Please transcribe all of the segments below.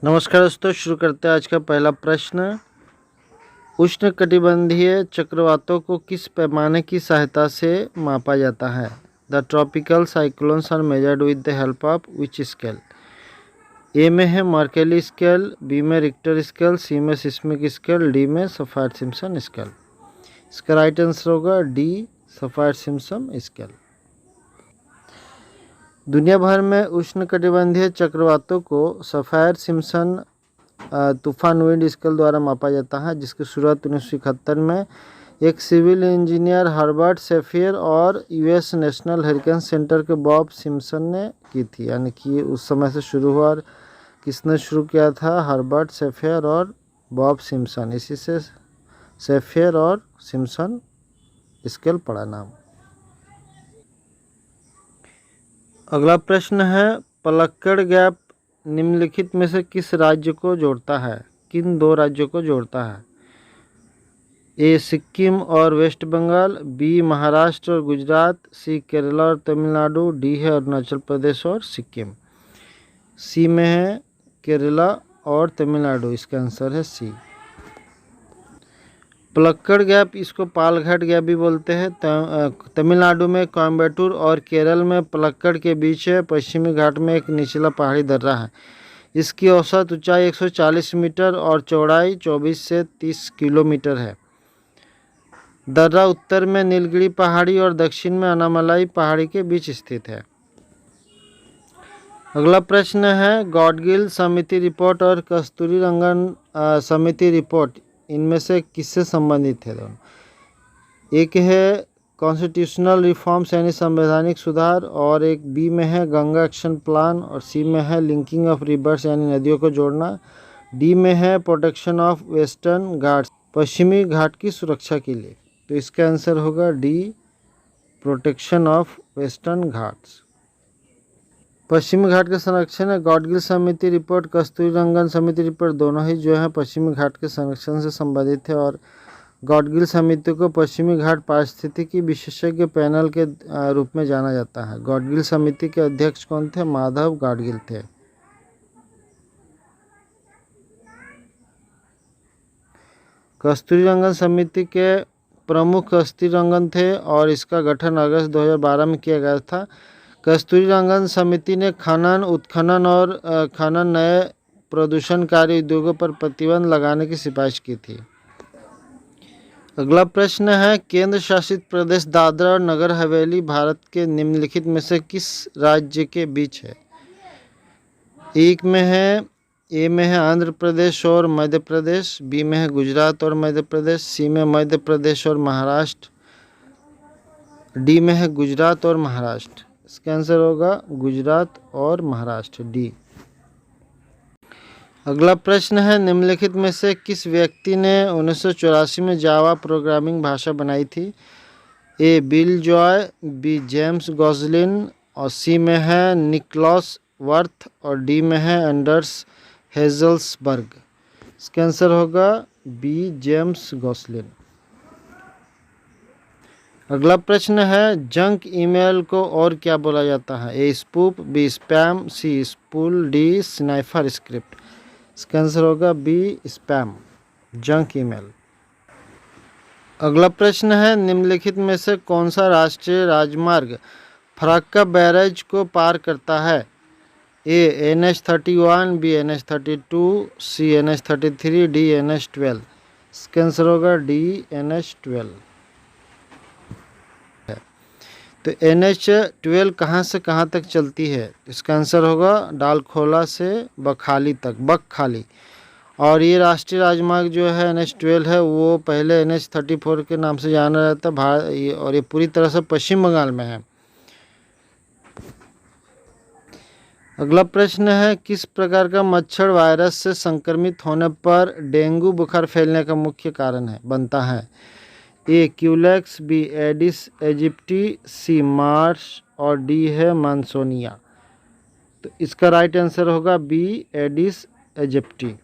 नमस्कार दोस्तों, शुरू करते हैं आज का पहला प्रश्न। उष्णकटिबंधीय चक्रवातों को किस पैमाने की सहायता से मापा जाता है? The tropical cyclones are measured with the help of which scale? A में है मर्केली स्केल, बी में रिक्टर स्केल, सी में सिस्मिक स्केल, डी में सफायर सिम्पसन स्केल। इसका राइट आंसर होगा डी, सफायर सिम्पसन स्केल। दुनिया भर में उष्णकटिबंधीय चक्रवातों को सफायर सिम्पसन तूफान विंड स्केल द्वारा मापा जाता है, जिसकी शुरुआत 1971 में एक सिविल इंजीनियर हर्बर्ट सेफियर और यूएस नेशनल हरिकेन सेंटर के बॉब सिम्पसन ने की थी। यानी कि उस समय से शुरू हुआ। और किसने शुरू किया था? हर्बर्ट सेफियर और बॉब सिम्पसन। इसी से सेफियर और सिम्पसन स्केल पड़ा नाम। अगला प्रश्न है, पलक्कड़ गैप निम्नलिखित में से किस राज्य को जोड़ता है? किन दो राज्यों को जोड़ता है? ए सिक्किम और वेस्ट बंगाल, बी महाराष्ट्र और गुजरात, सी केरला और तमिलनाडु, डी है अरुणाचल प्रदेश और सिक्किम। सी में है केरला और तमिलनाडु। इसका आंसर है सी। पलक्कड़ गैप, इसको पालघाट गैप भी बोलते हैं। तमिलनाडु में कोयम्बटूर और केरल में पलक्कड़ के बीच है। पश्चिमी घाट में एक निचला पहाड़ी दर्रा है। इसकी औसत ऊंचाई 140 मीटर और चौड़ाई 24 से 30 किलोमीटर है। दर्रा उत्तर में नीलगिरी पहाड़ी और दक्षिण में अनामलाई पहाड़ी के बीच स्थित है। अगला प्रश्न है, गॉडगिल समिति रिपोर्ट और कस्तूरीरंगन समिति रिपोर्ट इनमें से किससे संबंधित है? दोनों। एक है कॉन्स्टिट्यूशनल रिफॉर्म्स यानी संवैधानिक सुधार, और एक बी में है गंगा एक्शन प्लान, और सी में है लिंकिंग ऑफ रिवर्स यानी नदियों को जोड़ना, डी में है प्रोटेक्शन ऑफ वेस्टर्न घाट्स पश्चिमी घाट की सुरक्षा के लिए। तो इसका आंसर होगा D, protection of western Ghats. पश्चिमी घाट के संरक्षण है गॉडगिल समिति रिपोर्ट, कस्तूरीरंगन समिति रिपोर्ट दोनों ही जो है पश्चिमी घाट के संरक्षण से संबंधित है। और गॉडगिल समिति को पश्चिमी घाट पारिस्थितिकी विशेषज्ञ पैनल के रूप में जाना जाता है। गॉडगिल समिति के अध्यक्ष कौन थे? माधव गाडगिल थे। कस्तूरीरंगन समिति के प्रमुख कस्तूरीरंगन थे और इसका गठन अगस्त 2012 में किया गया था। कस्तूरीरंगन समिति ने खनन, उत्खनन और खनन नए प्रदूषणकारी उद्योगों पर प्रतिबंध लगाने की सिफारिश की थी। अगला प्रश्न है, केंद्र शासित प्रदेश दादरा और नगर हवेली भारत के निम्नलिखित में से किस राज्य के बीच है? एक में है ए में है आंध्र प्रदेश और मध्य प्रदेश, बी में है गुजरात और मध्य प्रदेश, सी में मध्य प्रदेश और महाराष्ट्र, डी में है गुजरात और महाराष्ट्र। इसका आंसर होगा गुजरात और महाराष्ट्र, डी। अगला प्रश्न है, निम्नलिखित में से किस व्यक्ति ने 1984 में जावा प्रोग्रामिंग भाषा बनाई थी? A Bill Joy, B James Gosling, और सी में है निकोलस वर्थ, और डी में है एंडर्स हेजल्सबर्ग। इसका आंसर होगा बी, जेम्स गॉसलिन। अगला प्रश्न है, जंक ईमेल को और क्या बोला जाता है? ए स्पूफ, बी स्पैम, सी स्पूल, डी स्नाइफर स्क्रिप्ट। इसका आंसर होगा बी, स्पैम, जंक ईमेल। अगला प्रश्न है, निम्नलिखित में से कौन सा राष्ट्रीय राजमार्ग फराक्का बैराज को पार करता है? ए NH31, बी NH32, सी NH33, डी NH12। इसका आंसर होगा डी, NH12। तो NH12 कहाँ से कहाँ तक चलती है? इसका आंसर होगा डालखोला से बखाली तक, बकखाली। और ये राष्ट्रीय राजमार्ग जो है NH12 है, वो पहले NH34 के नाम से जाना जाता है और ये पूरी तरह से पश्चिम बंगाल में है। अगला प्रश्न है, किस प्रकार का मच्छर वायरस से संक्रमित होने पर डेंगू बुखार फैलने का मुख्य कारण बनता है? A Culex, B Aedes aegypti, C marsh, और डी है मानसोनिया। तो इसका राइट आंसर होगा B, Aedes aegypti.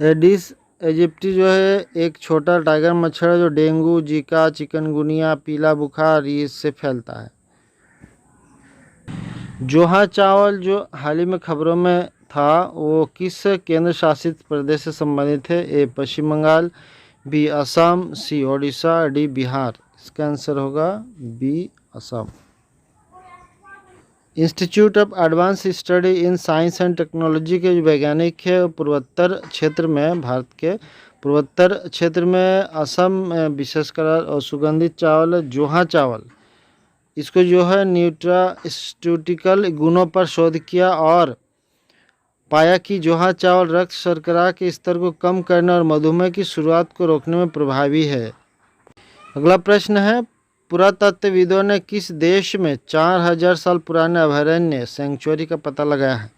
Aedes aegypti जो है एक छोटा टाइगर मच्छर है जो डेंगू, जीका, चिकनगुनिया, पीला बुखार इससे फैलता है। जोहा चावल जो हाल ही में खबरों में था वो किस केंद्र शासित प्रदेश से संबंधित है? A Paschim Bangal, B Assam, C Odisha, D Bihar. इसका आंसर होगा B Assam. Institute of advance study in science and technology के जो वैज्ञानिक है पूर्वोत्तर क्षेत्र में, भारत के पूर्वोत्तर क्षेत्र में असम में विशेषकर और सुगंधित चावल जोहा चावल, इसको जो है न्यूट्रास्यूटिकल गुणों पर शोध किया और पाया कि जोहा चावल रक्त शर्करा के स्तर को कम करने और मधुमेह की शुरुआत को रोकने में प्रभावी है। अगला प्रश्न है, पुरातत्वविदों ने किस देश में 4000 साल पुराने अभयारण्य सेंचुरी का पता लगाया है?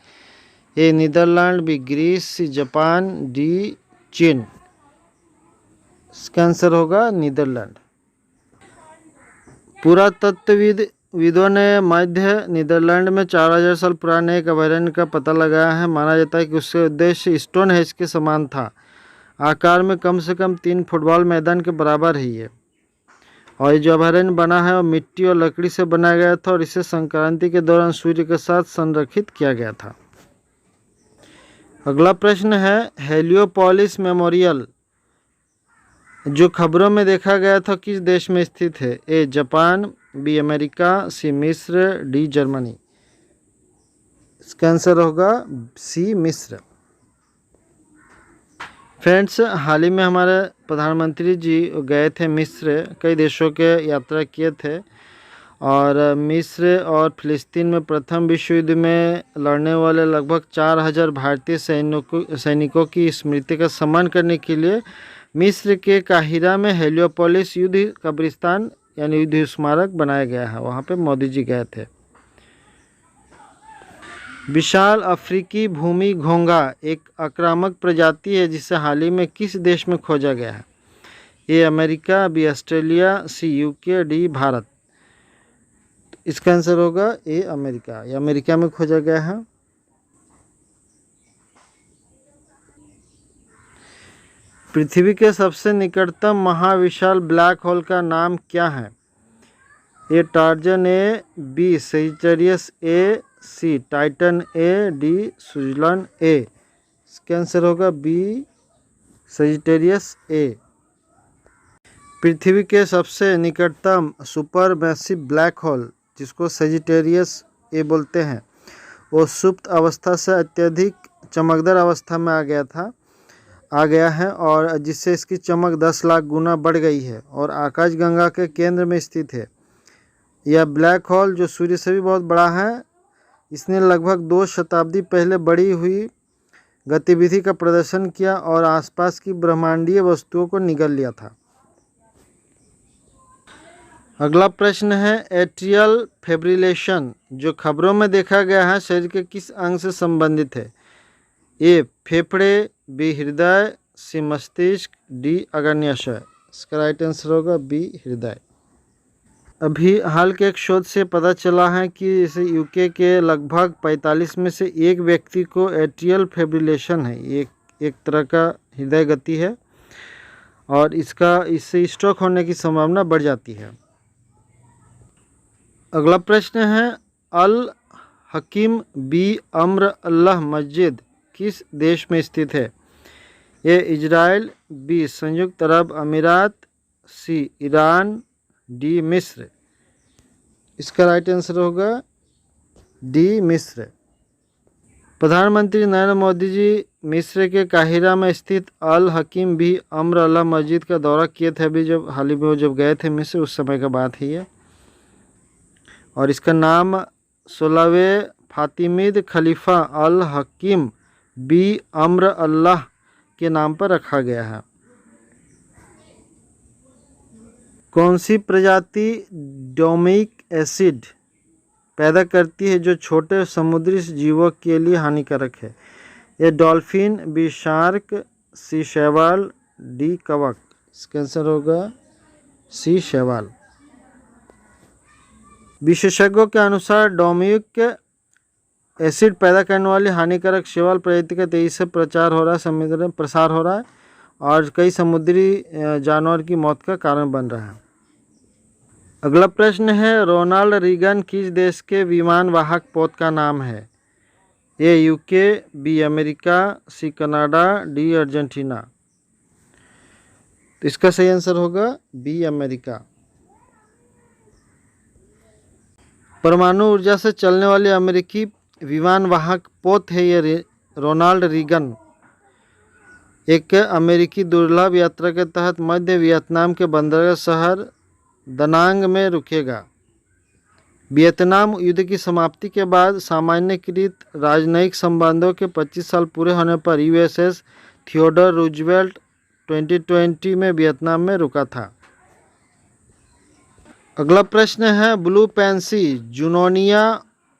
A Netherlands, B Greece, C Japan, D चीन। इसका आंसर होगा नीदरलैंड। पुरातत्वविदों ने मध्य नीदरलैंड में 4000 साल पुराने एक अभयारण्य का पता लगाया है। माना जाता है कि उसका उद्देश्य स्टोनहेंज के समान था, आकार में कम से कम 3 फुटबॉल मैदान के बराबर ही है। और ये जो अभयारण्य बना है वो मिट्टी और लकड़ी से बनाया गया था और इसे संक्रांति के दौरान सूर्य के साथ संरेखित किया गया था। अगला प्रश्न है, हेलियोपोलिस मेमोरियल जो खबरों में देखा गया था किस देश में स्थित है? ए जापान, बी अमेरिका, सी मिस्र, डी जर्मनी। इसका आंसर होगा सी मिस्र। फ्रेंड्स, हाल ही में हमारे प्रधानमंत्री जी गए थे मिस्र, कई देशों के यात्रा किए थे और मिस्र और फिलिस्तीन में प्रथम विश्व युद्ध में लड़ने वाले लगभग 4000 भारतीय सैनिकों की स्मृति का सम्मान करने के लिए मिस्र के काहिरा में हेलियोपोलिस युद्ध कब्रिस्तान यानी युद्ध स्मारक बनाया गया है, वहाँ पे मोदी जी गए थे। विशाल अफ्रीकी भूमि घोंघा एक आक्रामक प्रजाति है जिसे हाल ही में किस देश में खोजा गया है? A America, B Australia, C UK, D Bharat. इसका आंसर होगा ए अमेरिका, ये अमेरिका में खोजा गया है। पृथ्वी के सबसे निकटतम महाविशाल ब्लैक होल का नाम क्या है? A Tarzan, A B Sagittarius, A C Titan, A D सुजलन ए। इसका आंसर होगा बी सेजिटेरियस ए। पृथ्वी के सबसे निकटतम सुपर मैसिव ब्लैक होल जिसको सेजिटेरियस ए बोलते हैं वो सुप्त अवस्था से अत्यधिक चमकदार अवस्था में आ गया है और जिससे इसकी चमक 10 लाख गुना बढ़ गई है और आकाशगंगा के केंद्र में स्थित है। यह ब्लैक होल जो सूर्य से भी बहुत बड़ा है, इसने लगभग 2 शताब्दी पहले बढ़ी हुई गतिविधि का प्रदर्शन किया और आसपास की ब्रह्मांडीय वस्तुओं को निगल लिया था। अगला प्रश्न है, एट्रियल फिब्रिलेशन जो खबरों में देखा गया है शरीर के किस अंग से संबंधित है? ए फेफड़े, बी हृदय, सी मस्तिष्क, डी अग्न्याशय। इसका राइट आंसर होगा बी हृदय। अभी हाल के एक शोध से पता चला है कि इसे यूके के लगभग 45 में से एक व्यक्ति को एट्रियल फिब्रिलेशन है, ये एक तरह का हृदय गति है और इससे स्ट्रोक होने की संभावना बढ़ जाती है। अगला प्रश्न है, अल हकीम बी अम्र अल्लाह मस्जिद किस देश में स्थित है? ए इजराइल, बी संयुक्त अरब अमीरात, सी ईरान, डी मिस्र। इसका राइट आंसर होगा डी मिस्र। प्रधानमंत्री नरेंद्र मोदी जी मिस्र के काहिरा में स्थित अल हकीम बी अम्र अल्लाह मस्जिद का दौरा किए थे अभी जब हाल ही में जब गए थे मिस्र, उस समय का बात है ये। और इसका नाम 16वें फातिमीद खलीफा अल हकीम बी अम्र अल्लाह के नाम पर रखा गया है। कौन सी प्रजाति डोमिक एसिड पैदा करती है जो छोटे समुद्री जीवों के लिए हानिकारक है? ये डॉल्फिन, बी शार्क, सी शैवाल, डी कवक। इसका आंसर होगा सी शैवाल। विशेषज्ञों के अनुसार डोमिक एसिड पैदा करने वाली हानिकारक शैवाल प्रजाति का तेजी से प्रसार हो रहा है और कई समुद्री जानवर की मौत का कारण बन रहा है। अगला प्रश्न है, रोनाल्ड रीगन किस देश के विमान वाहक पोत का नाम है? A UK, B America, C Canada, D Argentina. तो इसका सही आंसर होगा बी अमेरिका। परमाणु ऊर्जा से चलने वाली अमेरिकी विमान वाहक पोत है ये रोनाल्ड रीगन। एक अमेरिकी दुर्लभ यात्रा के तहत मध्य वियतनाम के बंदरगाह शहर दनांग में रुकेगा। वियतनाम युद्ध की समाप्ति के बाद सामान्यकृत राजनयिक संबंधों के 25 साल पूरे होने पर यूएसएस थियोडोर रूजवेल्ट 2020 में वियतनाम में रुका था। अगला प्रश्न है, ब्लू पेंसी जुनोनिया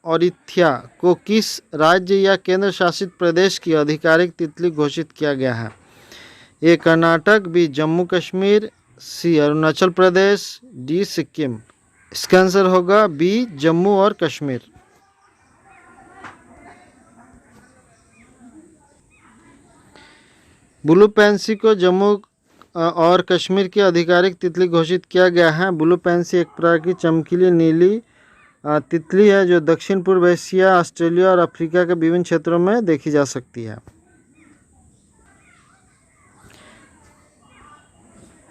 ऑरिथिया को किस राज्य या केंद्र शासित प्रदेश की आधिकारिक तितली घोषित किया गया है? ए कर्नाटक, बी जम्मू कश्मीर, सी अरुणाचल प्रदेश, डी सिक्किम। इसका आंसर होगा बी जम्मू और कश्मीर। ब्लू पेंसी को जम्मू और कश्मीर की आधिकारिक तितली घोषित किया गया है। ब्लू पेंसी एक प्रकार की चमकीली नीली तितली है जो दक्षिण पूर्व एशिया, ऑस्ट्रेलिया और अफ्रीका के विभिन्न क्षेत्रों में देखी जा सकती है।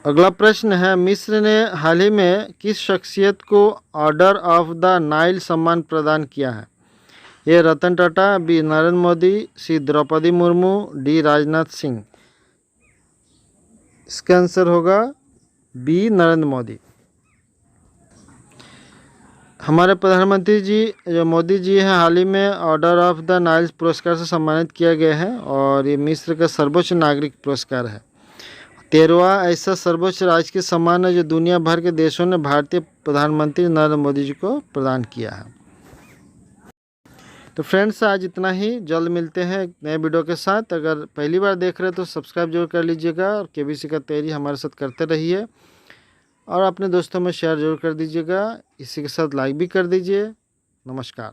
अगला प्रश्न है, मिस्र ने हाल ही में किस शख्सियत को ऑर्डर ऑफ द नाइल सम्मान प्रदान किया है? ए रतन टाटा, बी नरेंद्र मोदी, सी द्रौपदी मुर्मू, डी राजनाथ सिंह। इसका आंसर होगा बी नरेंद्र मोदी। हमारे प्रधानमंत्री जी जो मोदी जी हैं हाल ही में ऑर्डर ऑफ द नाइल पुरस्कार से सम्मानित किया गया है और ये मिस्र का सर्वोच्च नागरिक पुरस्कार है। 13वां ऐसा सर्वोच्च राजकीय सम्मान है जो दुनिया भर के देशों ने भारतीय प्रधानमंत्री नरेंद्र मोदी जी को प्रदान किया है। तो फ्रेंड्स, आज इतना ही। जल्द मिलते हैं एक नए वीडियो के साथ। अगर पहली बार देख रहे हैं तो सब्सक्राइब जरूर कर लीजिएगा और केबीसी का तैयारी हमारे साथ करते रहिए और अपने दोस्तों में शेयर जरूर कर दीजिएगा। इसी के साथ लाइक भी कर दीजिए। नमस्कार।